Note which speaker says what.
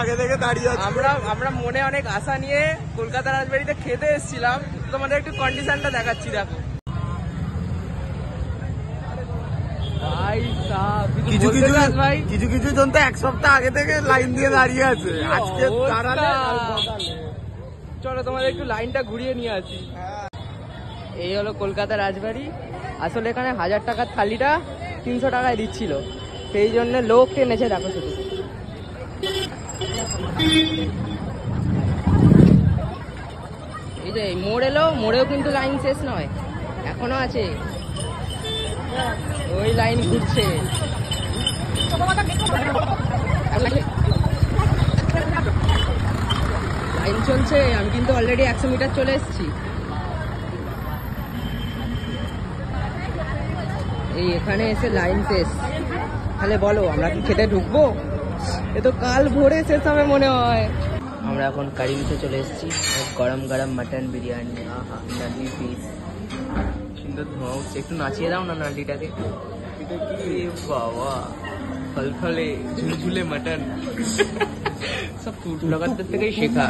Speaker 1: আগে থেকে দাঁড়িয়ে আছি। আমরা মনে অনেক আশা নিয়ে কলকাতা রাজবাড়িতে খেতে এসেছিলাম। তোমাদের একটু কন্ডিশনটা দেখাচ্ছি, দেখো। কিছু কিছু জন তো এক সপ্তাহ আগে থেকে লাইন দিয়ে দাঁড়িয়ে আছে। আজকে চলো তোমাদের একটু লাইনটা ঘুরিয়ে নিয়ে আসি। এই হলো কলকাতা রাজবাড়ি। আসলে এখানে 1000 টাকার থালিটা 300 টাকায় দিচ্ছিল, সেই জন্য লোক টেনেছে। দেখো শুধু এই যে মোড় এলো, মোড়েও কিন্তু লাইন শেষ নয়, এখনো আছে, ওই লাইন ঘুরছে। লাইন চলছে, আমি কিন্তু অলরেডি 100 মিটার চলে এসেছি। এই এখানে এসে লাইন শেষ, তাহলে বলো আমরা কি খেতে ঢুকবো? এ তো কাল ভোরে শেষ হবে মনে হয়। আমরা এখন কারি মিঠে চলে এসেছি, গরম গরম মাটন বিরিয়ানি, আহা নালি পিস, সুন্দর ধোঁয়া উঠছে। একটু নাচিয়ে দাও না নালিটাকে। বাবা ফলফলে ঝুলঝুলে মাটন, সব ফুড ব্লগারদের থেকেই শেখা।